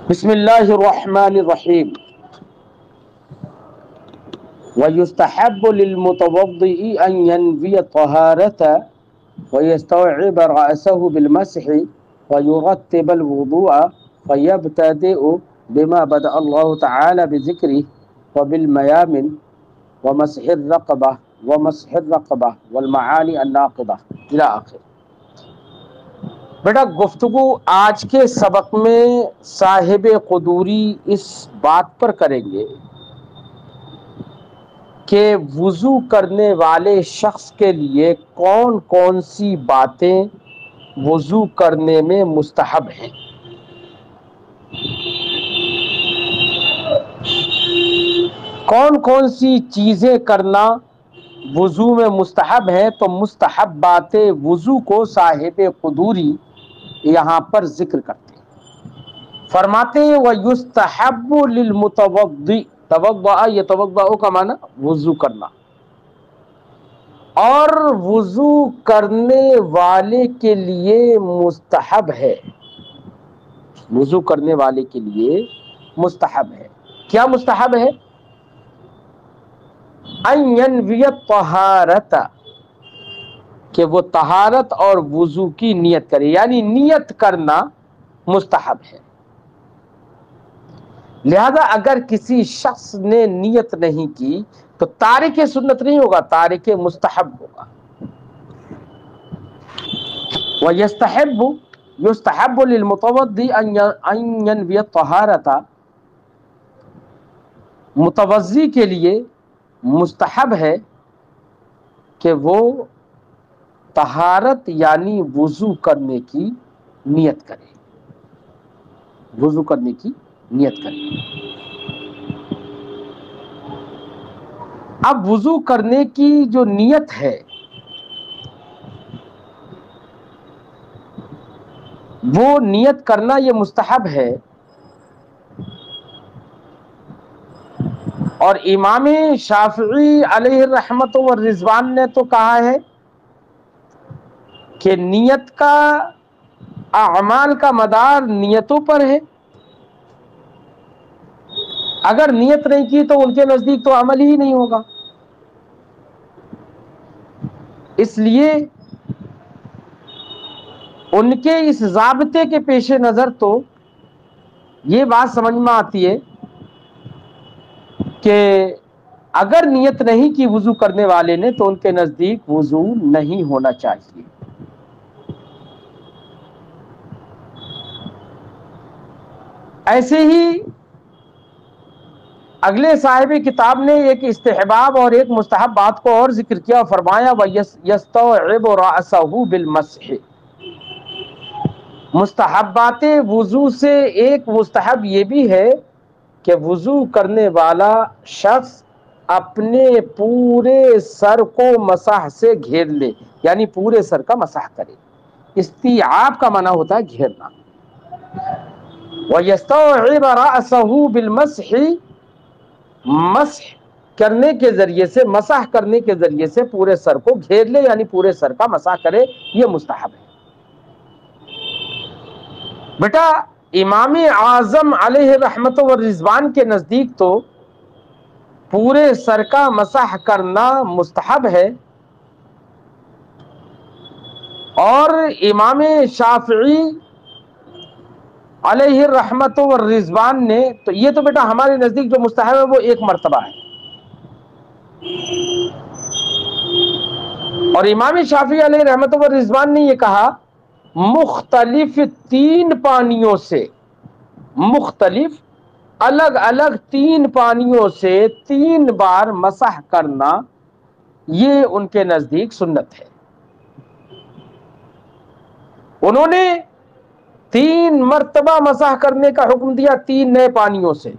بسم اللہ الرحمن الرحیم ويستحب للمتوضئ أن ينوي الطهارة ويستوعب رأسه بالمسح ويرتب الوضوء فيبتدئ بما بدأ الله تعالى بذكره وبالميامن ومسح الرقبة والمعاني الناقضة إلى آخر۔ بیٹا گفتگو آج کے سبق میں صاحب قدوری اس بات پر کریں گے کہ وضو کرنے والے شخص کے لیے کون کون سی باتیں وضو کرنے میں مستحب ہیں۔ کون کون سی چیزیں کرنا وضو میں مستحب ہے، تو مستحبات وضو کو صاحب قدوری یہاں پر ذکر کرتے ہیں۔ فرماتے ہیں وَيُسْتَحَبُّ لِلْمُتَوَضِّئِ، توضأ، یہ توضأ کا معنی وضو کرنا، اور وضو کرنے والے کے لیے مستحب ہے، وضو کرنے والے کے لیے مستحب ہے۔ کیا مستحب ہے؟ ان ينوي الطہارۃ، کہ وہ طہارت اور وضو کی نیت کرے، یعنی نیت کرنا مستحب ہے۔ لہذا اگر کسی شخص نے نیت نہیں کی تو تارک سنت نہیں ہوگا، تارک مستحب ہوگا۔ يستحب للمتوضئ ان ينوي الطہارۃ، متوضی کے لیے مستحب ہے کہ وہ طہارت یعنی وضو کرنے کی نیت کرے، وضو کرنے کی نیت کرے۔ اب وضو کرنے کی جو نیت ہے وہ نیت کرنا یہ مستحب ہے، اور امام شافعی علیہ الرحمت والرضوان نے تو کہا ہے کہ نیت کا، اعمال کا مدار نیتوں پر ہے، اگر نیت نہیں کی تو ان کے نزدیک تو عمل ہی نہیں ہوگا۔ اس لیے ان کے اس ضابطے کے پیش نظر تو یہ بات سمجھ میں آتی ہے کہ اگر نیت نہیں کی وضو کرنے والے نے تو ان کے نزدیک وضو نہیں ہونا چاہیے۔ ایسے ہی اگلے صاحب کتاب نے ایک استحباب اور ایک مستحب بات کو اور ذکر کیا، فرمایا وَيَسْتَوْعِبُ رَأْسَهُ بِالْمَسْحِ، مستحبات وضو سے ایک مستحب یہ بھی ہے کہ وضو کرنے والا شخص اپنے پورے سر کو مسح سے گھیر لے، یعنی پورے سر کا مسح کرے۔ استیعاب کا معنی ہوتا ہے گھیرنا۔ وَيَسْتَوْعِبَ رَأْسَهُ بِالْمَسْحِ، مسح کرنے کے ذریعے سے، مسح کرنے کے ذریعے سے پورے سر کو گھیر لے، یعنی پورے سر کا مسح کرے، یہ مستحب ہے۔ بیٹا امام اعظم علیہ رحمت و رضوان کے نزدیک تو پورے سر کا مسح کرنا مستحب ہے، اور امام شافعی علیہ الرحمت والرضوان نے تو یہ تو بیٹا ہمارے نزدیک جو مستحب ہے وہ ایک مرتبہ ہے، اور امام شافعی علیہ الرحمت والرضوان نے یہ کہا مختلف 3 پانیوں سے، مختلف الگ الگ 3 پانیوں سے 3 بار مسح کرنا یہ ان کے نزدیک سنت ہے۔ انہوں نے 3 مرتبہ مسح کرنے کا حکم دیا 3 نئے پانیوں سے۔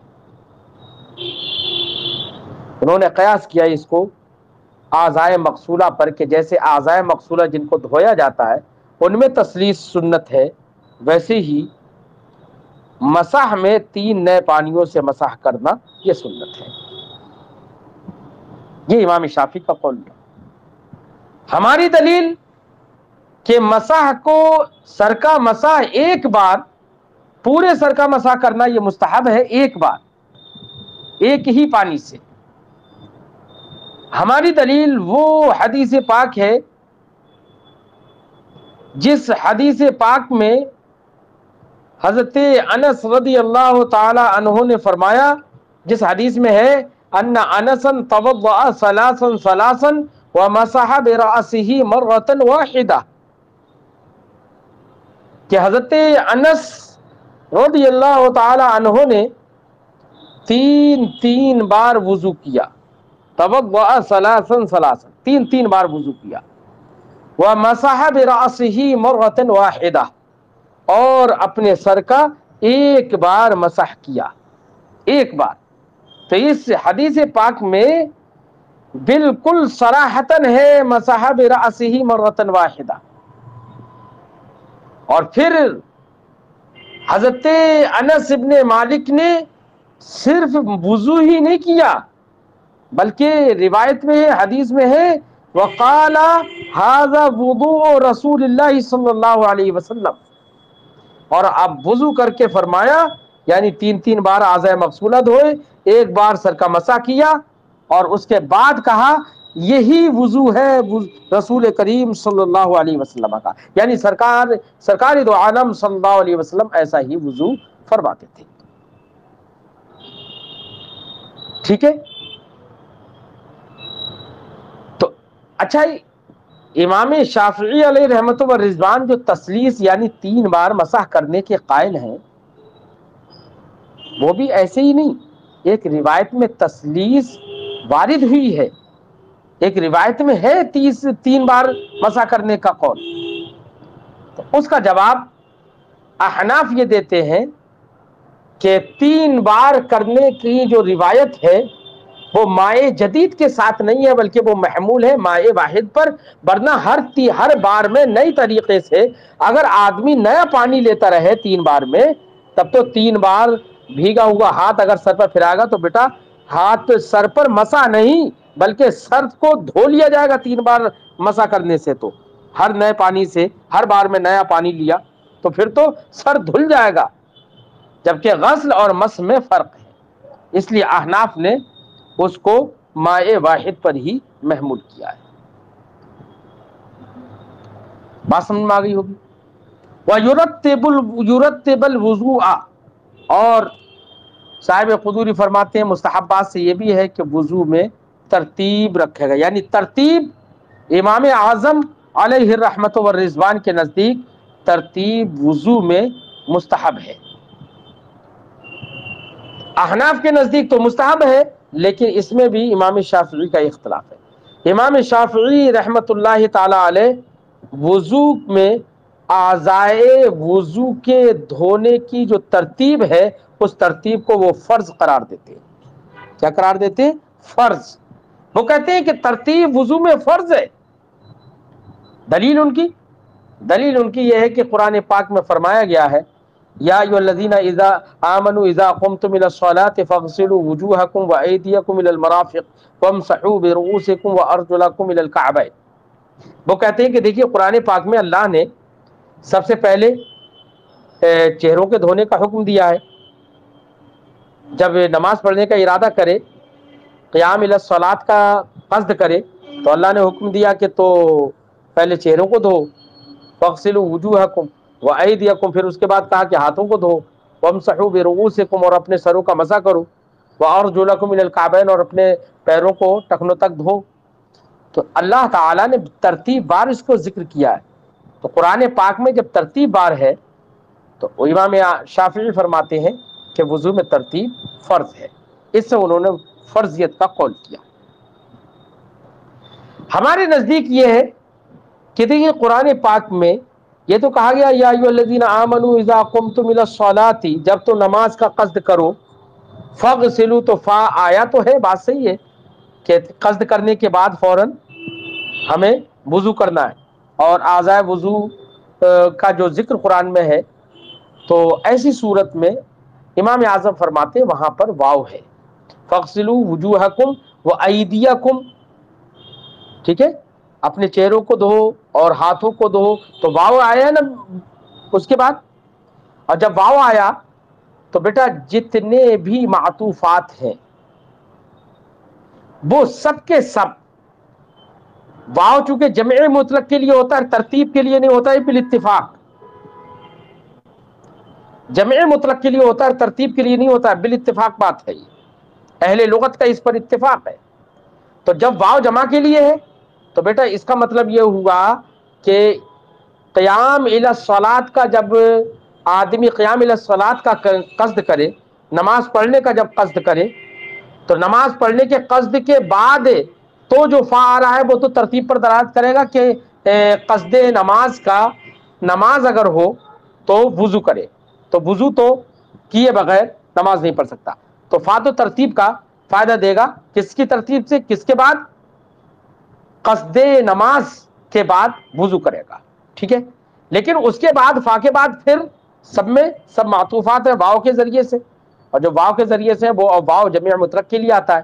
انہوں نے قیاس کیا اس کو اعضائے مغسولہ پر کہ جیسے اعضائے مغسولہ جن کو دھویا جاتا ہے ان میں تسلیس سنت ہے، ویسے ہی مسح میں 3 نئے پانیوں سے مسح کرنا یہ سنت ہے۔ یہ امام شافعی کا قول ہے۔ ہماری دلیل کہ مسح کو، سر کا مسح ایک بار پورے سر کا مسح کرنا یہ مستحب ہے ایک بار، ایک ہی پانی سے۔ ہماری دلیل وہ حدیث پاک ہے جس حدیث پاک میں حضرت انس رضی اللہ تعالی عنہ نے فرمایا، جس حدیث میں ہے ان انسا توضأ ثلاثا ثلاثا ومسح برأسه مرة واحدہ، کہ حضرت انس رضی اللہ تعالی عنہ نے تین بار وضو کیا، توضأ ثلاثا ثلاثا، تین بار وضو کیا، ومسح برأسه مرة واحدہ، اور اپنے سر کا ایک بار مسح کیا، ایک بار۔ تو اس حدیث پاک میں بالکل صراحتاً ہے مسح برأسه مرة واحدہ۔ اور پھر حضرت انس ابن مالک نے صرف وضو ہی نہیں کیا، بلکہ روایت میں ہے، حدیث میں ہے وقال هذا وضوء رسول اللہ صلی اللہ علیہ وسلم، اور اب وضو کر کے فرمایا، یعنی تین بار اعضاء مغسولہ دھوئے، ایک بار سر کا مسح کیا، اور اس کے بعد کہا یہی وضو ہے رسول کریم صلی اللہ علیہ وسلم کا، یعنی سرکار دو عالم صلی اللہ علیہ وسلم ایسا ہی وضو فرماتے تھے۔ ٹھیک ہے، تو اچھا، امام شافعی علیہ رحمت و رضوان جو تسلیس یعنی 3 بار مسح کرنے کے قائل ہیں، وہ بھی ایسے ہی نہیں، ایک روایت میں تسلیس وارد ہوئی ہے، ایک روایت میں ہے 3 بار مسح کرنے کا قول۔ تو اس کا جواب احناف یہ دیتے ہیں کہ 3 بار کرنے کی جو روایت ہے وہ مائع جدید کے ساتھ نہیں ہے، بلکہ وہ محمول ہے مائع واحد پر، ورنہ ہر بار میں نئی طریقے سے اگر آدمی نیا پانی لیتا رہے 3 بار میں، تب تو 3 بار بھیگا ہوا ہاتھ اگر سر پر پھرائے گا تو بیٹا ہاتھ سر پر مسح نہیں بلکہ سر کو دھو لیا جائے گا 3 بار مسح کرنے سے۔ تو ہر نئے پانی سے ہر بار میں نیا پانی لیا تو پھر تو سر دھل جائے گا، جبکہ غسل اور مسح میں فرق ہے، اس لیے احناف نے اس کو مائع واحد پر ہی محمول کیا ہے۔ بات سمجھ میں آ گئی ہوگی۔ وَيُرَتِّبُ الْوُضُوءَ، اور صاحب قدوری فرماتے ہیں مستحبات سے یہ بھی ہے کہ وضو میں ترتیب رکھے گا، یعنی ترتیب امام اعظم علیہ الرحمت والرضوان کے نزدیک ترتیب وضو میں مستحب ہے۔ احناف کے نزدیک تو مستحب ہے، لیکن اس میں بھی امام شافعی کا اختلاف ہے۔ امام شافعی رحمت اللہ تعالی علیہ وضو میں اعضائے وضو کے دھونے کی جو ترتیب ہے اس ترتیب کو وہ فرض قرار دیتے ہیں۔ کیا قرار دیتے ہیں؟ فرض۔ وہ کہتے ہیں کہ ترتیب وضو میں فرض ہے۔ دلیل ان کی یہ ہے کہ قرآن پاک میں فرمایا گیا ہے یا ایھا الذین اذا آمنوا اذا قمتم الى الصلاة فاغسلوا وجوهکم وایدیکم الى المرافق وامسحوا برؤوسکم وارجلکم الى الکعبین۔ وہ کہتے ہیں کہ دیکھیے قرآن پاک میں اللہ نے سب سے پہلے چہروں کے دھونے کا حکم دیا ہے۔ جب نماز پڑھنے کا ارادہ کرے، قیام الی الصلاۃ کا قصد کرے، تو اللہ نے حکم دیا کہ تو پہلے چہروں کو دھو، فاغسلوا وجوہکم وایدیکم، پھر اس کے بعد کہا کہ ہاتھوں کو دھو، وامسحوا برؤوسکم، اور اپنے سروں کا مسح کرو، وارجلکم الی الکعبین، اور اپنے پیروں کو ٹخنوں تک دھو۔ تو اللہ تعالیٰ نے ترتیب بار اس کو ذکر کیا ہے۔ تو قرآن پاک میں جب ترتیب بار ہے تو امام شافعی فرماتے ہیں کہ وضو میں ترتیب فرض ہے، اس سے انہوں نے فرضیت کا قول کیا۔ ہمارے نزدیک یہ ہے کہ دیکھیے قرآن پاک میں یہ تو کہا گیا یا ایھا الذین آمنوا اذا قمتم الی الصلاۃ، جب تو نماز کا قصد کرو، فاغسلوا تو فا آیا تو ہے، بات صحیح ہے کہ قصد کرنے کے بعد فوراً ہمیں وضو کرنا ہے، اور اعضائے وضو کا جو ذکر قرآن میں ہے تو ایسی صورت میں امام اعظم فرماتے ہیں وہاں پر واو ہے، فاغسلوا وجوہکم وایدیکم، ٹھیک ہے، اپنے چہروں کو دھو اور ہاتھوں کو دھو، تو واو آیا ہے نا اس کے بعد۔ اور جب واو آیا تو بیٹا جتنے بھی معطوفات ہیں وہ سب کے سب، واو چونکہ جمع مطلق کے لیے ہوتا ہے، ترتیب کے لیے نہیں ہوتا ہے بالاتفاق، جمع مطلق کے لیے ہوتا ہے، ترتیب کے لیے نہیں ہوتا ہے، بالاتفاق بات ہے، یہ اہل لغت کا اس پر اتفاق ہے۔ تو جب واو جمع کے لیے ہے تو بیٹا اس کا مطلب یہ ہوا کہ قیام الی الصلاۃ کا، جب آدمی قیام الی الصلاۃ کا قصد کرے، نماز پڑھنے کا جب قصد کرے، تو نماز پڑھنے کے قصد کے بعد تو جو فا آ رہا ہے وہ تو ترتیب پر دلالت کرے گا کہ قصد نماز کا، نماز اگر ہو تو وضو کرے، تو وضو تو کیے بغیر نماز نہیں پڑھ سکتا، تو فا تو ترتیب کا فائدہ دے گا، کس کی ترتیب سے، کس کے بعد، قصد نماز کے بعد وضو کرے گا، ٹھیک ہے۔ لیکن اس کے بعد فا کے بعد پھر سب میں سب معطوفات ہیں واو کے ذریعے سے، اور جو واو کے ذریعے سے وہ واو جمع مطلق کے لیے آتا ہے،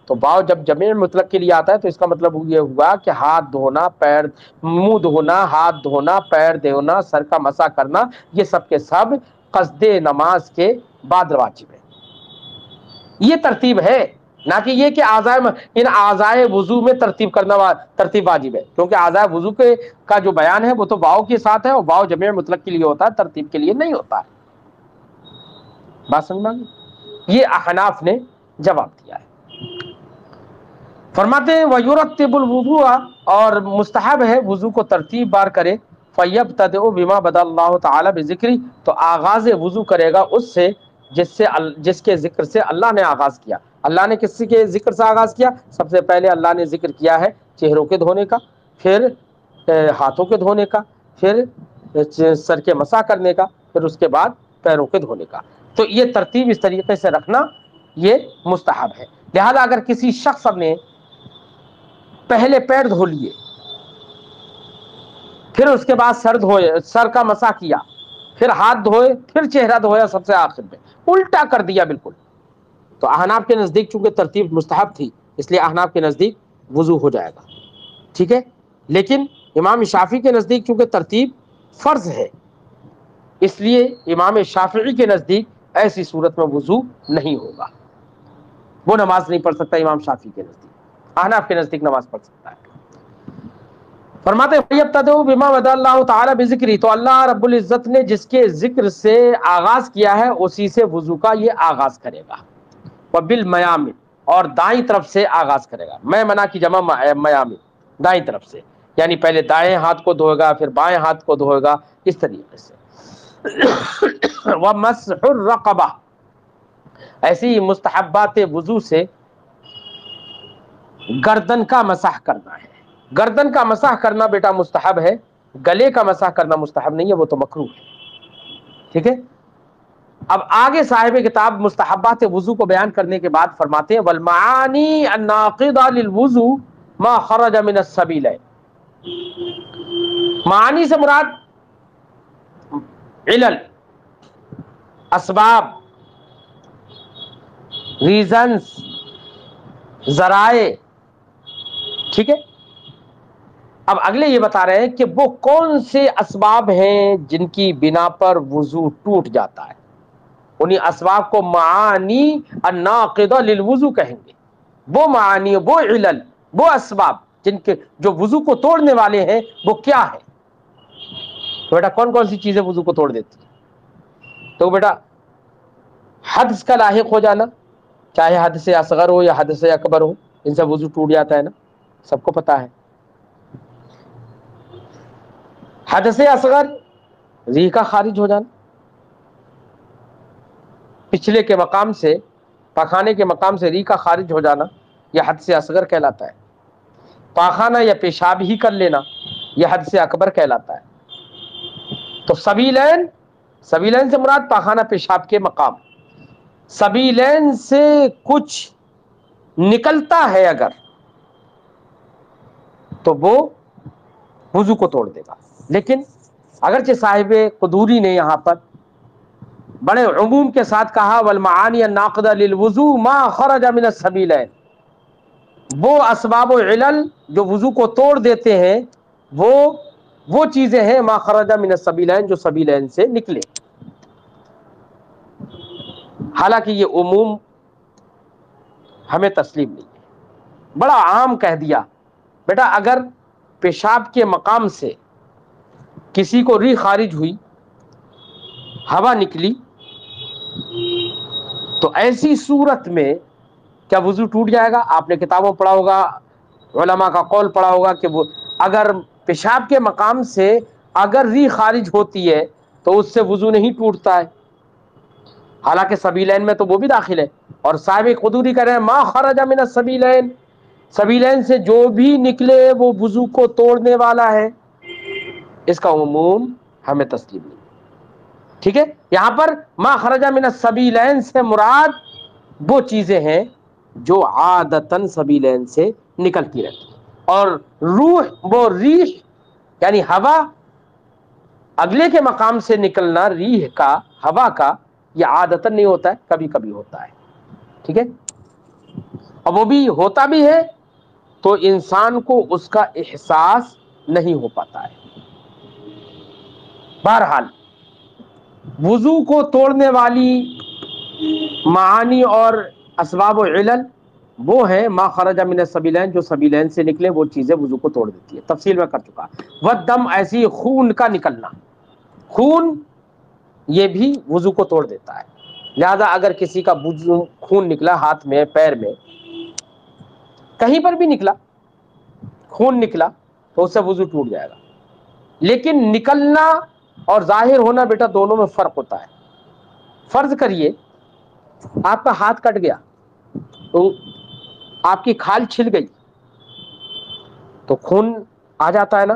تو واو جب جمع مطلق کے لیے آتا ہے تو اس کا مطلب یہ ہوا کہ ہاتھ دھونا، پیر، منہ دھونا، ہاتھ دھونا، پیر دھونا، سر کا مسح کرنا، یہ سب کے سب قصد نماز کے بعد واجب ہے۔ یہ ترتیب ہے، نہ کہ یہ کہ ان اعضائے وضو میں ترتیب واجب ہے، کیونکہ اعضائے وضو کا جو بیان ہے وہ تو واو کے ساتھ ہے، اور واو جمع مطلق کے لیے ہوتا ہے، ترتیب کے لیے نہیں ہوتا ہے۔ بات سمجھ میں آ گئی؟ یہ احناف نے جواب دیا ہے۔ فرماتے ہیں وَيُرَتِّبُ الْوُضُوءَ، اور مستحب ہے وضو کو ترتیب بار کرے، فَيَبْتَدِئُ بِمَا بَدَأَ اللَّهُ تَعَالَى بِذِكْرِ، تو آغاز وضو کرے گا اس سے جس کے ذکر سے اللہ نے آغاز کیا۔ اللہ نے کس کے ذکر سے آغاز کیا؟ سب سے پہلے اللہ نے ذکر کیا ہے چہروں کے دھونے کا، پھر ہاتھوں کے دھونے کا، پھر سر کے مسح کرنے کا، پھر اس کے بعد پیروں کے دھونے کا۔ تو یہ ترتیب اس طریقے سے رکھنا یہ مستحب ہے۔ لہذا اگر کسی شخص نے پہلے پیر دھو لیے، پھر اس کے بعد سر دھوئے، سر کا مسح کیا، پھر ہاتھ دھوئے، پھر چہرہ دھویا سب سے آخر میں، الٹا کر دیا بالکل، تو احناف کے نزدیک چونکہ ترتیب مستحب تھی اس لیے احناف کے نزدیک وضو ہو جائے گا، ٹھیک ہے۔ لیکن امام شافعی کے نزدیک چونکہ ترتیب فرض ہے اس لیے امام شافعی کے نزدیک ایسی صورت میں وضو نہیں ہوگا، وہ نماز نہیں پڑھ سکتا امام شافعی کے نزدیک، احناف کے نزدیک نماز پڑھ سکتا ہے۔ فرماتے ہیں فَيَبْتَدِئُ بِمَا بَدَأَ اللَّهُ تَعَالَى بِذِكْرِ، تو اللہ رب العزت نے جس کے ذکر سے آغاز کیا ہے اسی سے وضو کا یہ آغاز کرے گا، وَبِالْمَيَامِنِ، اور دائیں طرف سے آغاز کرے گا، میمنہ کی جمع میامن، دائیں طرف سے، یعنی پہلے دائیں ہاتھ کو دھوئے گا، پھر بائیں ہاتھ کو دھوئے گا، اس طریقے سے۔ وَمَسْحُ الرَّقَبَةِ، ایسی مستحبات وضو سے گردن کا مسح کرنا ہے۔ گردن کا مسح کرنا بیٹا مستحب ہے، گلے کا مسح کرنا مستحب نہیں ہے، وہ تو مکروہ ہے، ٹھیک ہے۔ اب آگے صاحب کتاب مستحبات وضو کو بیان کرنے کے بعد فرماتے ہیں والمعانی الناقضہ للوضو ما خرج من السبیلین، معانی سے مراد علل، اسباب، ریزنز، ذرائع، ٹھیک ہے۔ اب اگلے یہ بتا رہے ہیں کہ وہ کون سے اسباب ہیں جن کی بنا پر وضو ٹوٹ جاتا ہے، انہی اسباب کو معانی الناقضہ للوضو کہیں گے، وہ معانی، وہ علل، وہ اسباب جو وضو کو توڑنے والے ہیں وہ کیا ہے؟ تو بیٹا کون کون سی چیزیں وضو کو توڑ دیتی ہیں؟ تو بیٹا حدث کا لاحق ہو جانا، چاہے حدث اصغر ہو یا حدث اکبر ہو، ان سے وضو ٹوٹ جاتا ہے نا، سب کو پتا ہے۔ حدث اصغر ریح کا خارج ہو جانا، پچھلے کے مقام سے، پاخانے کے مقام سے ریح کا خارج ہو جانا، یہ حدث اصغر کہلاتا ہے۔ پاخانہ یا پیشاب ہی کر لینا یہ حدث اکبر کہلاتا ہے۔ تو سبیلین سے مراد پاخانہ پیشاب کے مقام، سبیلین سے کچھ نکلتا ہے اگر تو وہ وضو کو توڑ دے گا، لیکن اگرچہ صاحب قدوری نے یہاں پر بڑے عموم کے ساتھ کہا والمعانی الناقضہ للوضو ما خرج من السبیلین، وہ اسباب و علل جو وضو کو توڑ دیتے ہیں وہ چیزیں ہیں ما خرج من السبیلین جو سبیلین سے نکلے، حالانکہ یہ عموم ہمیں تسلیم نہیں ہے، بڑا عام کہہ دیا۔ بیٹا اگر پیشاب کے مقام سے کسی کو ری خارج ہوئی، ہوا نکلی، تو ایسی صورت میں کیا وضو ٹوٹ جائے گا؟ آپ نے کتابوں پڑھا ہوگا، علماء کا قول پڑھا ہوگا کہ وہ اگر پیشاب کے مقام سے اگر ری خارج ہوتی ہے تو اس سے وضو نہیں ٹوٹتا ہے، حالانکہ سبیلین میں تو وہ بھی داخل ہے، اور صاحب قدوری کہہ رہے ہیں ما خرج من السبیلین، سبیلین سے جو بھی نکلے وہ وضو کو توڑنے والا ہے۔ اس کا عموم ہمیں تسلیم نہیں۔ ٹھیک ہے، یہاں پر ما خرج من السبیلین سے مراد وہ چیزیں ہیں جو عادتاً سبیلین سے نکلتی رہتی ہیں، اور روح وہ ریح یعنی ہوا، اگلے کے مقام سے نکلنا ریح کا، ہوا کا، یہ عادتاً نہیں ہوتا ہے، کبھی کبھی ہوتا ہے۔ ٹھیک ہے، اور وہ بھی ہوتا بھی ہے تو انسان کو اس کا احساس نہیں ہو پاتا ہے۔ بہرحال وضو کو توڑنے والی معانی اور اسباب و علل وہ ہیں ما خرج من السبیلین، جو سبیلین سے نکلے وہ چیزیں وضو کو توڑ دیتی ہے، تفصیل میں کر چکا۔ والدم، ایسی خون کا نکلنا، خون یہ بھی وضو کو توڑ دیتا ہے، لہذا اگر کسی کا وضو خون نکلا ہاتھ میں، پیر میں، کہیں پر بھی نکلا خون نکلا تو اس سے وضو ٹوٹ جائے گا۔ لیکن نکلنا اور ظاہر ہونا بیٹا دونوں میں فرق ہوتا ہے۔ فرض کریے آپ کا ہاتھ کٹ گیا تو آپ کی کھال چھل گئی تو خون آ جاتا ہے نا۔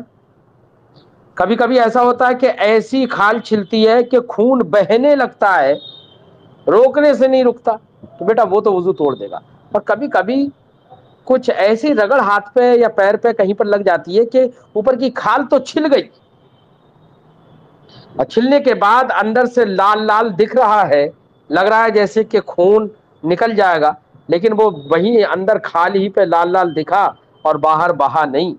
کبھی کبھی ایسا ہوتا ہے کہ ایسی کھال چھلتی ہے کہ خون بہنے لگتا ہے، روکنے سے نہیں رکتا، تو بیٹا وہ تو وضو توڑ دے گا۔ اور کبھی کبھی کچھ ایسی رگڑ ہاتھ پہ یا پیر پہ کہیں پر لگ جاتی ہے کہ اوپر کی کھال تو چھل گئی، اور چھلنے کے بعد اندر سے لال لال دکھ رہا ہے، لگ رہا ہے جیسے کہ خون نکل جائے گا، لیکن وہ وہیں اندر کھال ہی پہ لال لال دکھا اور باہر بہا نہیں،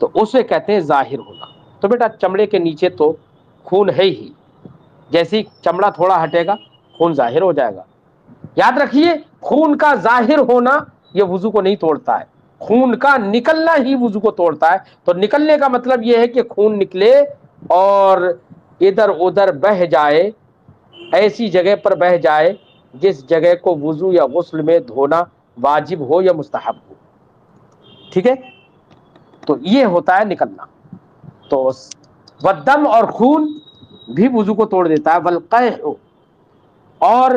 تو اسے کہتے ہیں ظاہر ہونا۔ تو بیٹا چمڑے کے نیچے تو خون ہے ہی، جیسے ہی چمڑا تھوڑا ہٹے گا خون ظاہر ہو جائے گا۔ یاد رکھیے خون کا ظاہر ہونا یہ وضو کو نہیں توڑتا ہے، خون کا نکلنا ہی وضو کو توڑتا ہے۔ تو نکلنے کا مطلب یہ ہے کہ خون نکلے اور ادھر ادھر بہہ جائے، ایسی جگہ پر بہہ جائے جس جگہ کو وضو یا غسل میں دھونا واجب ہو یا مستحب ہو۔ ٹھیک ہے، تو یہ ہوتا ہے نکلنا۔ تو والدم اور خون بھی وضو کو توڑ دیتا ہے۔ والقیح، اور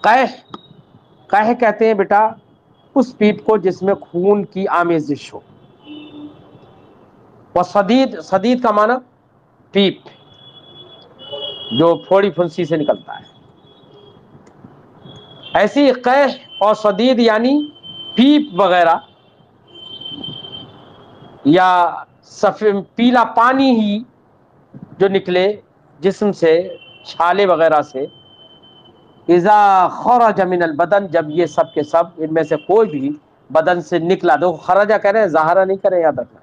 قیح کہتے ہیں بیٹا اس پیپ کو جس میں خون کی آمیزش ہو۔ وصدید، صدید کا معنی پیپ جو پھوڑی پھنسی سے نکلتا ہے، ایسی قیح اور صدید یعنی پیپ وغیرہ یا پیلا پانی ہی جو نکلے جسم سے، چھالے وغیرہ سے، اذا خرج من البدن، جب یہ سب کے سب ان میں سے کوئی بھی بدن سے نکلا، دو خرجہ کہہ رہے ہیں، ظاہرہ نہیں کریں، یاد رکھنا،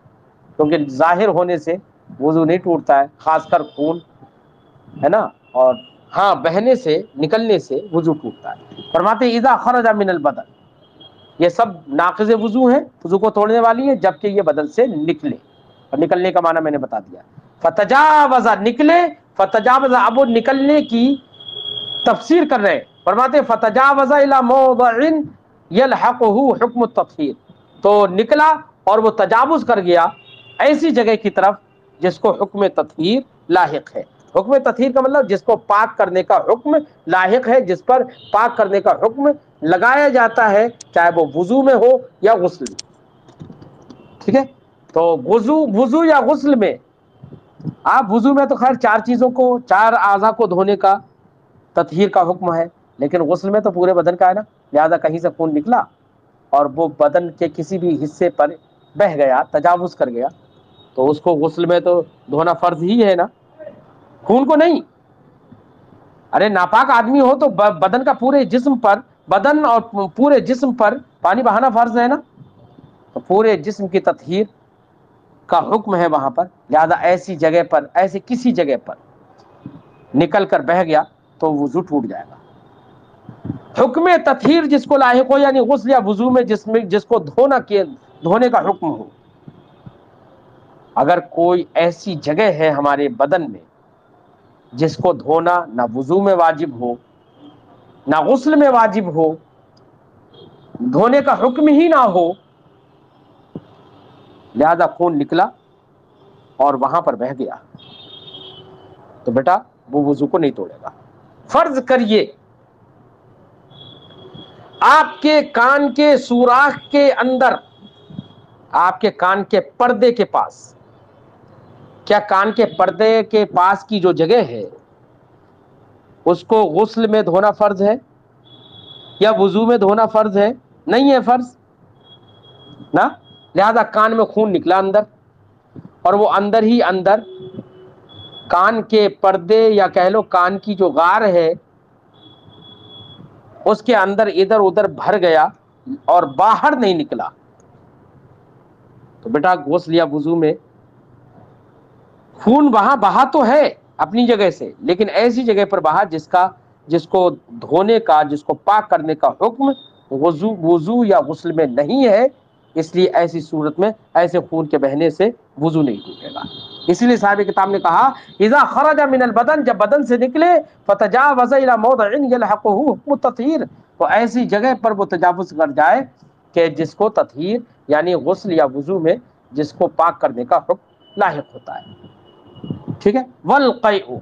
کیونکہ ظاہر ہونے سے وضو نہیں ٹوٹتا ہے، خاص کر خون ہے نا، اور ہاں بہنے سے، نکلنے سے وضو ٹوٹتا ہے۔ فرماتے ہیں اذا خرج من البدن، یہ سب ناقض وضو ہیں، وضو کو توڑنے والی ہیں جبکہ یہ بدن سے نکلے، اور نکلنے کا معنی میں نے بتا دیا۔ فتجاوز، نکلے، فتجاوز، اب وہ نکلنے کی تفسیر کر رہے ہیں، فرماتے ہیں فتجاوز الی موضع یلحقہ حکم التطہیر، تو نکلا اور وہ تجاوز کر گیا ایسی جگہ کی طرف جس کو حکم تطہیر لاحق ہے۔ حکم تطہیر کا مطلب جس کو پاک کرنے کا حکم لاحق ہے، جس پر پاک کرنے کا حکم لگایا جاتا ہے، چاہے وہ وضو میں ہو یا غسل میں۔ ٹھیک ہے، تو وضو یا غسل میں، آپ وضو میں تو خیر چار چیزوں کو، چار اعضاء کو دھونے کا تطہیر کا حکم ہے، لیکن غسل میں تو پورے بدن کا ہے نا، لہذا کہیں سے خون نکلا اور وہ بدن کے کسی بھی حصے پر بہہ گیا، تجاوز کر گیا، تو اس کو غسل میں تو دھونا فرض ہی ہے نا، خون کو نہیں۔ ارے ناپاک آدمی ہو تو بدن کا پورے جسم پر، بدن اور پورے جسم پر پانی بہانا فرض ہے نا، تو پورے جسم کی تطہیر کا حکم ہے وہاں پر، لہذا ایسی جگہ پر، ایسی کسی جگہ پر نکل کر بہہ گیا تو وضو ٹوٹ جائے گا۔ حکم تطہیر جس کو لاحق ہو، یعنی غسل یا وضو میں جس کو دھونے کا حکم ہو، اگر کوئی ایسی جگہ ہے ہمارے بدن میں جس کو دھونا نہ وضو میں واجب ہو نہ غسل میں واجب ہو، دھونے کا حکم ہی نہ ہو، لہذا خون نکلا اور وہاں پر بہہ گیا، تو بیٹا وہ وضو کو نہیں توڑے گا۔ فرض کریے آپ کے کان کے سوراخ کے اندر، آپ کے کان کے پردے کے پاس، کیا کان کے پردے کے پاس کی جو جگہ ہے اس کو غسل میں دھونا فرض ہے یا وضو میں دھونا فرض ہے؟ نہیں ہے فرض نا، لہذا کان میں خون نکلا اندر، اور وہ اندر ہی اندر کان کے پردے یا کہہ لو کان کی جو غار ہے اس کے اندر ادھر ادھر بھر گیا اور باہر نہیں نکلا، تو بیٹا غسل یا وضو میں خون وہاں بہا تو ہے اپنی جگہ سے، لیکن ایسی جگہ پر بہا جس کو دھونے کا، جس کو پاک کرنے کا حکم وضو یا غسل میں نہیں ہے، اس لیے ایسی صورت میں ایسے خون کے بہنے سے وضو نہیں ٹوٹے گا۔ اسی لیے صاحب کتاب نے کہا اذا خرج من البدن، جب بدن سے نکلے فتجاوز الى موضع يلحقه حکم التطہیر، تو ایسی جگہ پر وہ تجاوز کر جائے کہ جس کو تطہیر یعنی غسل یا وضو میں جس کو پاک کرنے کا حکم لاحق ہوتا ہے، ٹھیک ہے۔ والقیء،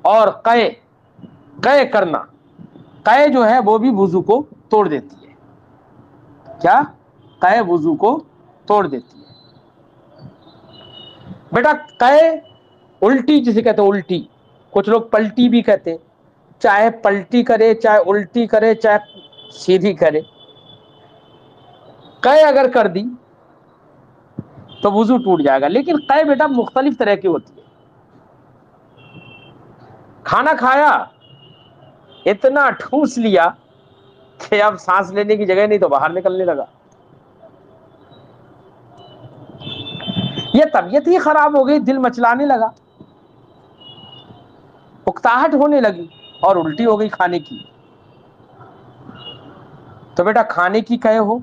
اور قے کرنا، قے جو ہے وہ بھی وضو کو توڑ دیتی ہے، کیا قے وضو کو توڑ دیتی ہے۔ بیٹا قے الٹی جسے کہتے ہیں، الٹی کچھ لوگ پلٹی بھی کہتے ہیں، چاہے پلٹی کرے چاہے الٹی کرے چاہے سیدھی کرے، قے اگر کر دی تو وضو ٹوٹ جائے گا۔ لیکن قے بیٹا مختلف طرح کی ہوتی ہے۔ کھانا کھایا، اتنا ٹھوس لیا کہ اب سانس لینے کی جگہ نہیں تو باہر نکلنے لگا، یہ طبیعت ہی خراب ہو گئی، دل مچلانے لگا، اکتاہٹ ہونے لگی اور الٹی ہو گئی کھانے کی، تو بیٹا کھانے کی قے ہو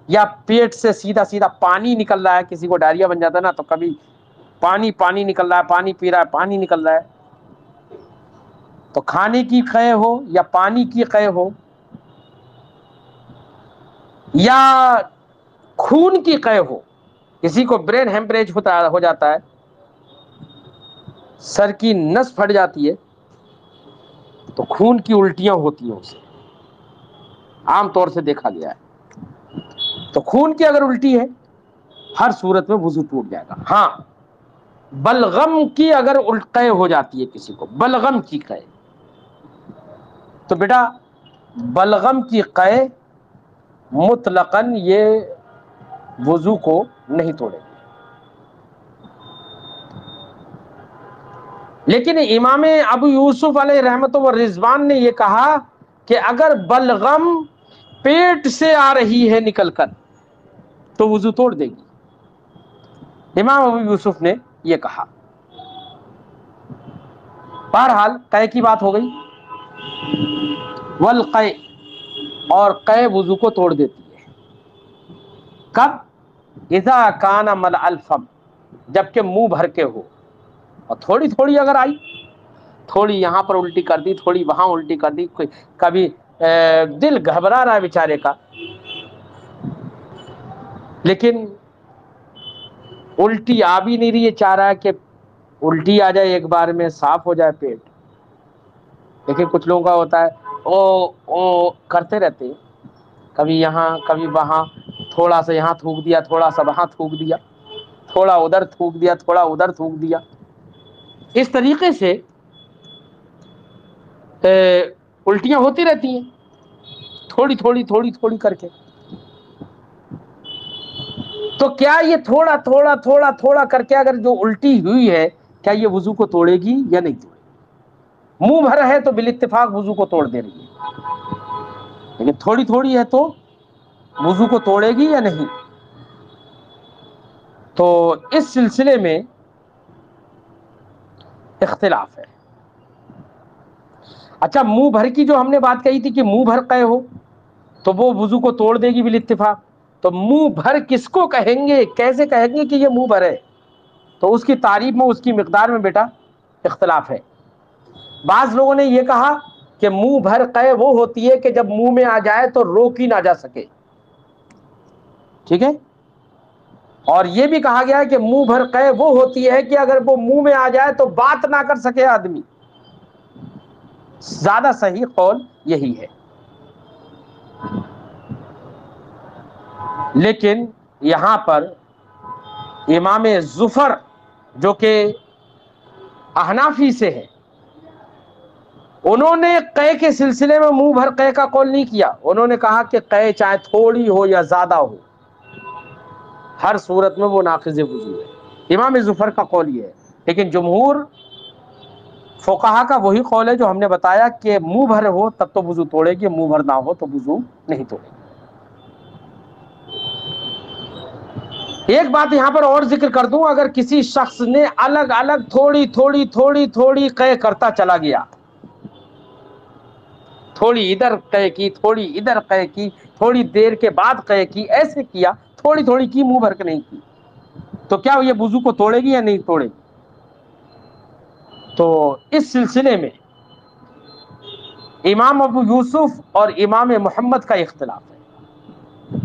یا پیٹ سے سیدھا سیدھا پانی نکل رہا ہے، کسی کو ڈائریا بن جاتا ہے نا تو کبھی پانی نکل رہا ہے، پانی پی رہا ہے، پانی نکل رہا ہے، تو کھانے کی قے ہو یا پانی کی قے ہو یا خون کی قے ہو، کسی کو برین ہیمپریج ہو جاتا ہے، سر کی نس پھٹ جاتی ہے تو خون کی الٹیاں ہوتی ہیں، اسے عام طور سے دیکھا گیا ہے، تو خون کی اگر الٹی ہے ہر صورت میں وضو ٹوٹ جائے گا۔ ہاں بلغم کی اگر قے ہو جاتی ہے کسی کو، بلغم کی قے، تو بیٹا بلغم کی قے مطلقاً یہ وضو کو نہیں توڑے گی۔ لیکن امام ابو یوسف علیہ رحمت و رضوان نے یہ کہا کہ اگر بلغم پیٹ سے آ رہی ہے نکل کر تو وضو توڑ دے گی، امام ابو یوسف نے یہ کہا۔ بہرحال قے کی بات ہو گئی، والقے، اور قے وضو کو توڑ دیتی ہے، کب؟ اذا کان ملأ الفم، جبکہ منہ بھر کے ہو، اور تھوڑی تھوڑی اگر آئی، تھوڑی یہاں پر الٹی کر دی، تھوڑی وہاں الٹی کر دی، کبھی دل گھبرا رہا ہے بیچارے کا، لیکن الٹی آ بھی نہیں رہی ہے، چاہ رہا ہے کہ الٹی آ جائے ایک بار میں، صاف ہو جائے پیٹ، لیکن کچھ لوگوں کا ہوتا ہے او کرتے رہتے ہیں، کبھی یہاں کبھی وہاں، تھوڑا سا یہاں تھوک دیا، تھوڑا سا وہاں تھوک دیا، تھوڑا ادھر تھوک دیا، تھوڑا ادھر تھوک دیا، اس طریقے سے الٹیاں ہوتی رہتی ہیں تھوڑی تھوڑی تھوڑی تھوڑی کر کے۔ تو کیا یہ تھوڑا تھوڑا تھوڑا تھوڑا کر کے اگر جو الٹی ہوئی ہے کیا یہ وضو کو توڑے گی یا نہیں توڑے گی؟ منہ بھر ہے تو بالاتفاق وضو کو توڑ دے رہی ہے، لیکن تھوڑی تھوڑی ہے تو وضو کو توڑے گی یا نہیں؟ تو اس سلسلے میں اختلاف ہے۔ اچھا منہ بھر کی جو ہم نے بات کہی تھی کہ منہ بھر قے ہو تو وہ وضو کو توڑ دے گی بالاتفاق. تو منہ بھر کس کو کہیں گے, کیسے کہیں گے کہ یہ منہ بھر ہے؟ تو اس کی تعریف میں, اس کی مقدار میں بیٹا اختلاف ہے. بعض لوگوں نے یہ کہا کہ منہ بھر قے وہ ہوتی ہے کہ جب منہ میں آ جائے تو روکی نہ جا سکے, ٹھیک ہے. اور یہ بھی کہا گیا ہے کہ منہ بھر قے وہ ہوتی ہے کہ اگر وہ منہ میں آ جائے تو بات نہ کر سکے آدمی. زیادہ صحیح قول یہی ہے. لیکن یہاں پر امام زفر جو کہ احنافی سے ہے, انہوں نے قے کے سلسلے میں منہ بھر قے کا قول نہیں کیا. انہوں نے کہا کہ قے چاہے تھوڑی ہو یا زیادہ ہو, ہر صورت میں وہ ناقض وضو ہے. امام زفر کا قول یہ ہے. لیکن جمہور فقہا کا وہی قول ہے جو ہم نے بتایا کہ منہ بھر ہو تب تو وضو توڑے گی, منہ بھر نہ ہو تو وضو نہیں توڑے گی. ایک بات یہاں پر اور ذکر کر دوں, اگر کسی شخص نے الگ الگ تھوڑی تھوڑی تھوڑی تھوڑی قے کرتا چلا گیا, تھوڑی ادھر قے کی, تھوڑی ادھر قے کی, تھوڑی دیر کے بعد قے کی, ایسے کیا, تھوڑی تھوڑی کی, منہ بھر کے نہیں کی, تو کیا یہ وضو کو توڑے گی یا نہیں توڑے گی؟ تو اس سلسلے میں امام ابو یوسف اور امام محمد کا اختلاف ہے.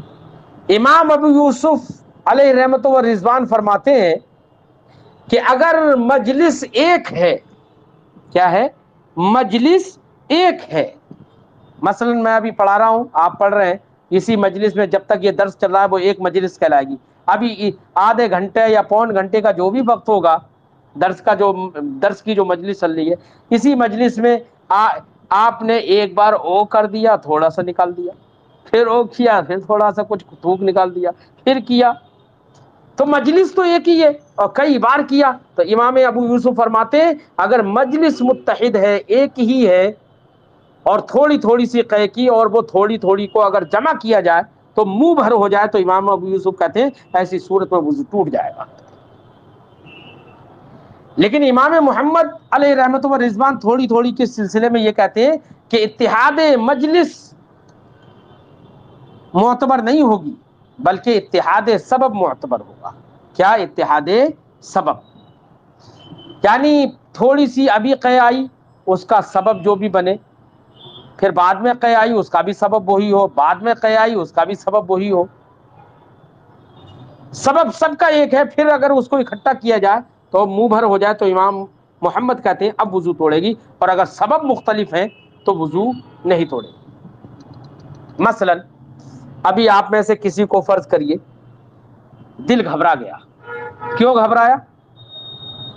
امام ابو یوسف علیہ رحمت و رضوان فرماتے ہیں کہ اگر مجلس ایک ہے, کیا ہے؟ مجلس ایک ہے. مثلا میں ابھی پڑھا رہا ہوں, آپ پڑھ رہے ہیں, اسی مجلس میں جب تک یہ درس چل رہا ہے وہ ایک مجلس کہلائے گی. ابھی آدھے گھنٹے یا پون گھنٹے کا جو بھی وقت ہوگا درس کی جو مجلس چل رہی ہے, اسی مجلس میں آپ نے ایک بار او کر دیا, تھوڑا سا نکال دیا, پھر او کیا, پھر تھوڑا سا کچھ تھوک نکال دیا, پھر کیا, تو مجلس تو ایک ہی ہے. اور کئی بار کیا تو امام ابو یوسف فرماتے ہیں اگر مجلس متحد ہے, ایک ہی ہے, اور تھوڑی تھوڑی سی قے کی, اور وہ تھوڑی تھوڑی کو اگر جمع کیا جائے تو منہ بھر ہو جائے, تو امام ابو یوسف کہتے ہیں ایسی صورت میں وضو ٹوٹ جائے گا. لیکن امام محمد علیہ رحمت و رضوان تھوڑی تھوڑی کے سلسلے میں یہ کہتے ہیں کہ اتحاد مجلس معتبر نہیں ہوگی, بلکہ اتحاد سبب معتبر ہوگا. کیا؟ اتحاد سبب, یعنی تھوڑی سی ابھی قے آئی, اس کا سبب جو بھی بنے, پھر بعد میں قے آئی, اس کا بھی سبب وہی ہو, بعد میں قے آئی, اس کا بھی سبب وہی ہو, سبب سب کا ایک ہے. پھر اگر اس کو اکٹھا کیا جائے تو منہ بھر ہو جائے تو امام محمد کہتے ہیں اب وضو توڑے گی, اور اگر سبب مختلف ہیں تو وضو نہیں توڑے گی. مثلا ابھی آپ میں سے کسی کو فرض کریے دل گھبرا گیا. کیوں گھبرایا؟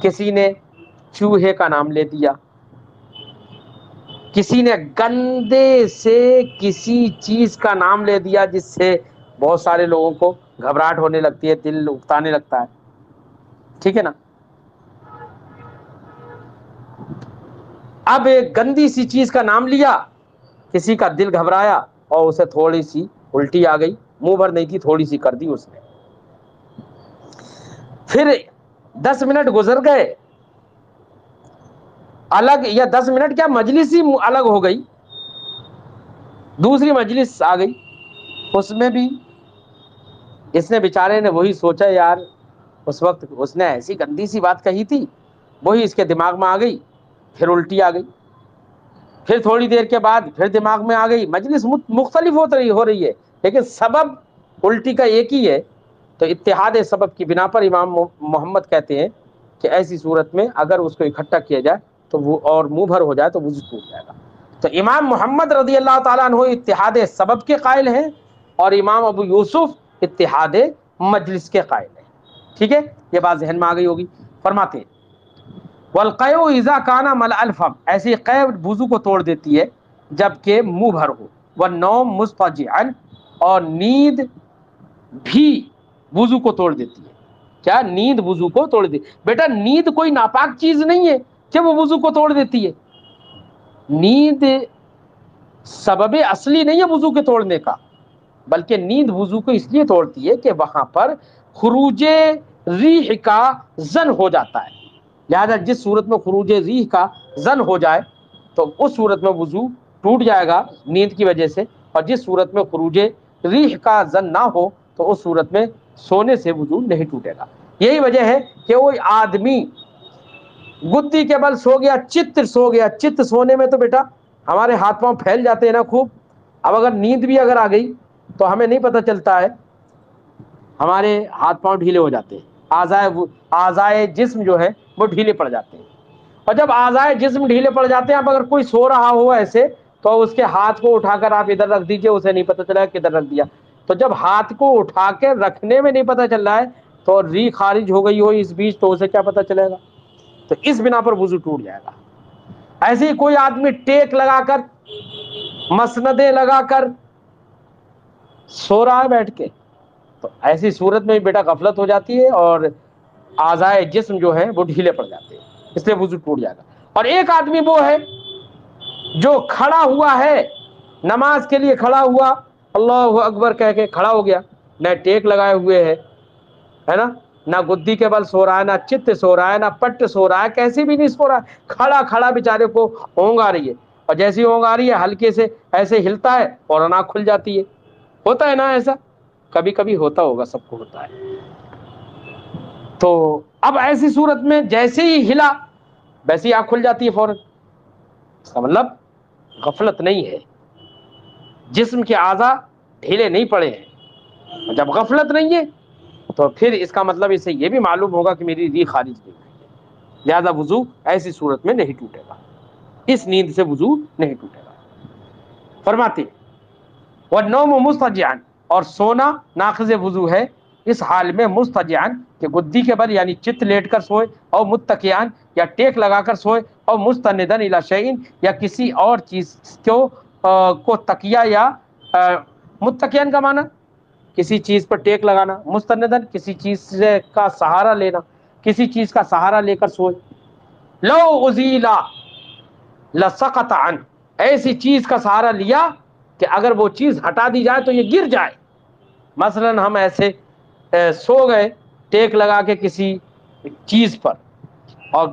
کسی نے چوہے کا نام لے دیا, کسی نے گندے سے کسی چیز کا نام لے دیا جس سے بہت سارے لوگوں کو گھبراہٹ ہونے لگتی ہے, دل اکتانے لگتا ہے, ٹھیک ہے نا. اب ایک گندی سی چیز کا نام لیا, کسی کا دل گھبرایا اور اسے تھوڑی سی الٹی آ گئی, منہ بھر نہیں تھی, تھوڑی سی کر دی اس نے. پھر 10 منٹ گزر گئے, الگ, یا 10 منٹ کیا, مجلس ہی الگ ہو گئی, دوسری مجلس آ گئی, اس میں بھی اس نے بیچارے نے وہی سوچا, یار اس وقت اس نے ایسی گندی سی بات کہی تھی, وہی اس کے دماغ میں آ گئی, پھر الٹی آ گئی. پھر تھوڑی دیر کے بعد پھر دماغ میں آ گئی, مجلس مختلف ہو رہی ہے لیکن سبب الٹی کا ایک ہی ہے. تو اتحاد سبب کی بنا پر امام محمد کہتے ہیں کہ ایسی صورت میں اگر اس کو اکٹھا کیا جائے تو وہ, اور منہ بھر ہو جائے تو وضو ٹوٹ جائے گا. تو امام محمد رضی اللہ تعالیٰ عنہ اتحاد سبب کے قائل ہیں, اور امام ابو یوسف اتحاد مجلس کے قائل ہیں. ٹھیک ہے, یہ بات ذہن میں آ گئی ہوگی. فرماتے ہیں والقیء اذا کان ملأ الفم, ایسی قے وضو کو توڑ دیتی ہے جبکہ منہ بھر ہو. والنوم مضطجعا, اور نیند بھی وضو کو توڑ دیتی ہے. کیا؟ نیند وضو کو توڑ دیتی. بیٹا نیند کوئی ناپاک چیز نہیں ہے کہ وہ وضو کو توڑ دیتی ہے. نیند سبب اصلی نہیں ہے وضو کے توڑنے کا, بلکہ نیند وضو کو اس لیے توڑتی ہے کہ وہاں پر خروج ریح کا زن ہو جاتا ہے. لہذا جس صورت میں خروج ریح کا زن ہو جائے تو اس صورت میں وضو ٹوٹ جائے گا نیند کی وجہ سے، اور جس صورت میں خروج ریح کا زن نہ ہو تو اس صورت میں سونے سے وضو نہیں ٹوٹے گا۔ یہی وجہ ہے کہ وہ آدمی گدی کے بل سو گیا، چت سو گیا، چت سونے میں تو بیٹا ہمارے ہاتھ پاؤں پھیل جاتے ہیں نا خوب۔ اب اگر نیند بھی اگر آ گئی تو ہمیں نہیں پتہ چلتا ہے، ہمارے ہاتھ پاؤں ڈھیلے ہو جاتے ہیں، اعضائے جسم جو ہے وہ ڈھیلے پڑ جاتے ہیں۔ اور جب اعضائے جسم ڈھیلے پڑ جاتے ہیں، اب اگر کوئی سو رہا ہو ایسے تو اس کے ہاتھ کو اٹھا کر آپ ادھر رکھ دیجئے، اسے نہیں پتہ چلا کدھر رکھ دیا۔ تو جب ہاتھ کو اٹھا کے رکھنے میں نہیں پتہ چل رہا ہے تو ری خارج ہو گئی ہو اس بیچ، تو اسے کیا پتہ چلے گا؟ تو اس بنا پر وضو ٹوٹ جائے گا۔ ایسے ہی کوئی آدمی ٹیک لگا کر، مسندیں لگا کر سو رہا ہے بیٹھ کے، تو ایسی صورت میں بیٹا غفلت ہو جاتی ہے اور اعضائے جسم جو ہے وہ ڈھیلے پڑ جاتے ہیں، اس لیے وضو ٹوٹ جائے گا۔ اور ایک آدمی وہ ہے جو کھڑا ہوا ہے، نماز کے لیے کھڑا ہوا، اللہ اکبر کہہ کے کھڑا ہو گیا، نہ ٹیک لگائے ہوئے ہے نا، نہ گدی کے بل سو رہا ہے، نہ چت سو رہا ہے، نہ پٹ سو رہا ہے، کیسی بھی نہیں سو رہا ہے، کھڑا کھڑا بیچارے کو اونگ آ رہی ہے، اور جیسی اونگ آ رہی ہے ہلکے سے ایسے ہلتا ہے اور آنکھ کھل جاتی ہے۔ ہوتا ہے نا ایسا، کبھی کبھی ہوتا ہوگا، سب کو ہوتا ہے۔ تو اب ایسی صورت میں جیسے ہی ہلا ویسے ہی آنکھ کھل جاتی ہے فوراً، اس کا مطلب غفلت نہیں ہے، جسم کے اعضاء ڈھیلے نہیں پڑے ہیں۔ اور جب غفلت نہیں ہے تو پھر اس کا مطلب اسے یہ بھی معلوم ہوگا کہ میری ریح خارج نہیں ہوئی ہے، لہذا وضو ایسی صورت میں نہیں ٹوٹے گا، اس نیند سے وضو نہیں ٹوٹے گا۔ فرماتے والنوم مستجعا، اور سونا ناقض وضو ہے اس حال میں مستجعا کہ گدی کے بل یعنی چت لیٹ کر سوئے، اور متکئان یا ٹیک لگا کر سوئے، اور مستندن الی شیء یا کسی اور چیز کو تکیہ یا متکئان کا معنی کسی چیز پر ٹیک لگانا، مستندن کسی چیز کا سہارا لینا، کسی چیز کا سہارا لے کر سوئے۔ لو ازیلا لسقط عنہ، ایسی چیز کا سہارا لیا کہ اگر وہ چیز ہٹا دی جائے تو یہ گر جائے۔ مثلا ہم ایسے سو گئے ٹیک لگا کے کسی چیز پر، اور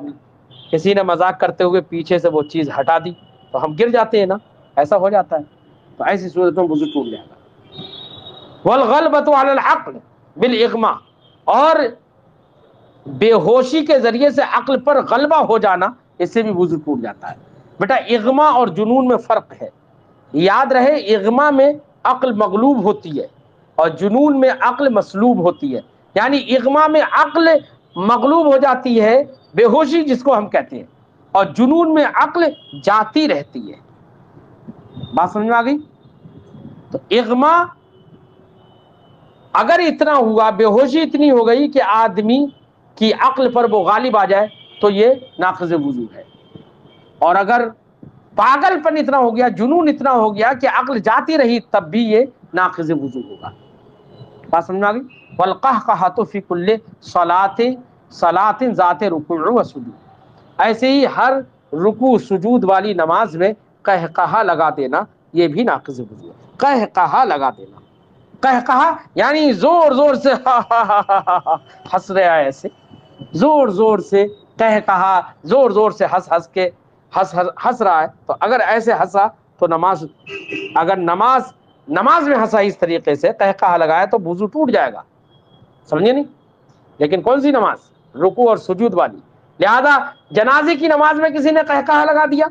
کسی نے مذاق کرتے ہوئے پیچھے سے وہ چیز ہٹا دی تو ہم گر جاتے ہیں نا، ایسا ہو جاتا ہے، تو ایسی صورت میں وضو ٹوٹ جائے گا۔ والغلبۃ علی العقل بالاغماء، اور بے ہوشی کے ذریعے سے عقل پر غلبہ ہو جانا، اس سے بھی وضو ٹوٹ جاتا ہے۔ بیٹا اغما اور جنون میں فرق ہے، یاد رہے، اغما میں عقل مغلوب ہوتی ہے اور جنون میں عقل مسلوب ہوتی ہے، یعنی اغما میں عقل مغلوب ہو جاتی ہے، بے ہوشی جس کو ہم کہتے ہیں، اور جنون میں عقل جاتی رہتی ہے۔ بات سمجھ میں آ گئی؟ تو اغما اگر اتنا ہوا، بے ہوشی اتنی ہو گئی کہ آدمی کی عقل پر وہ غالب آ جائے تو یہ ناقض وضو ہے، اور اگر پاگل پن اتنا ہو گیا، جنون اتنا ہو گیا کہ عقل جاتی رہی، تب بھی یہ ناقض وضو ہوگا۔ بات سمجھ میں آ گئی؟ والقہقہۃ فی کل صلاۃ ذات رکوع و سجود، ایسے ہی ہر رکوع سجود والی نماز میں قہقہہ لگا دینا یہ بھی ناقض وضو ہے۔ قہقہہ لگا دینا، قہقہہ یعنی زور زور سے ہنس رہا ہے، ایسے زور زور سے قہقہہ، زور زور سے ہنس رہا ہے، تو اگر ایسے ہنسا تو اگر نماز میں ہنسا اس طریقے سے قہقہہ لگایا تو وضو ٹوٹ جائے گا، سمجھے نہیں؟ لیکن کون سی نماز؟ رکوع اور سجود والی۔ لہذا جنازے کی نماز میں کسی نے قہقہہ لگا دیا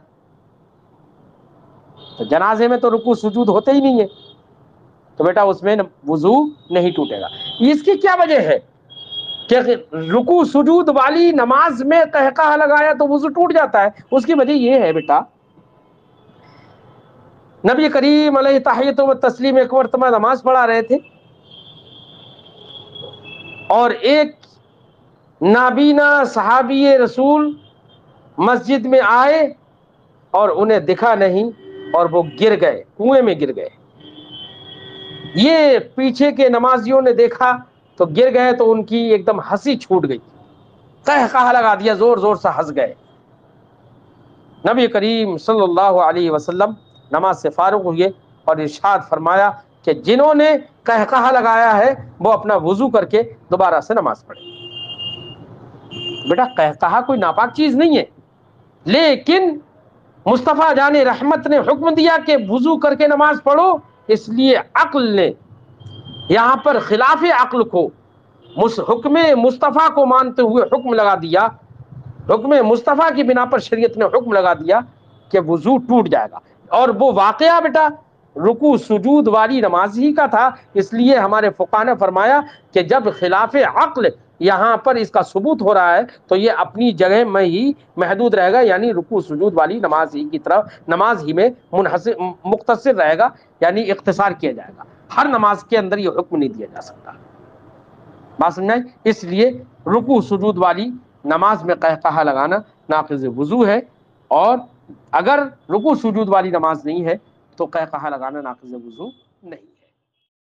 تو جنازے میں تو رکوع سجود ہوتے ہی نہیں ہے، تو بیٹا اس میں وضو نہیں ٹوٹے گا۔ اس کی کیا وجہ ہے کہ رکوع سجود والی نماز میں قہقہہ لگایا تو وضو ٹوٹ جاتا ہے؟ اس کی وجہ یہ ہے بیٹا، نبی کریم علیہ تحیۃ و تسلیم ایک مرتبہ نماز پڑھا رہے تھے، اور ایک نابینا صحابی رسول مسجد میں آئے اور انہیں دکھا نہیں اور وہ گر گئے، کنویں میں گر گئے۔ یہ پیچھے کے نمازیوں نے دیکھا تو گر گئے، تو ان کی ایک دم ہنسی چھوٹ گئی، قہقہہ لگا دیا، زور زور سے ہنس گئے۔ نبی کریم صلی اللہ علیہ وسلم نماز سے فارغ ہوئے اور ارشاد فرمایا کہ جنہوں نے قہقہہ لگایا ہے وہ اپنا وضو کر کے دوبارہ سے نماز پڑھے۔ بیٹا قہقہہ کوئی ناپاک چیز نہیں ہے، لیکن مصطفیٰ جان رحمت نے حکم دیا کہ وضو کر کے نماز پڑھو، اس لیے عقل نے یہاں پر خلاف عقل کو حکم مصطفیٰ کو مانتے ہوئے حکم لگا دیا، حکم مصطفیٰ کی بنا پر شریعت نے حکم لگا دیا کہ وضو ٹوٹ جائے گا۔ اور وہ واقعہ بیٹا رکوع سجود والی نماز ہی کا تھا، اس لیے ہمارے فقہاء نے فرمایا کہ جب خلاف عقل یہاں پر اس کا ثبوت ہو رہا ہے تو یہ اپنی جگہ میں ہی محدود رہے گا، یعنی رکوع سجود والی نماز ہی کی طرف، نماز ہی میں مختصر رہے گا، یعنی اختصار کیا جائے گا۔ ہر نماز کے اندر یہ حکم نہیں دیا جا سکتا، بات سمجھائیں؟ اس لیے رکوع سجود والی نماز میں قہقہا لگانا ناقض وضو ہے، اور اگر رکوع سجود والی نماز نہیں ہے تو قہقہا لگانا ناقض وضو نہیں ہے۔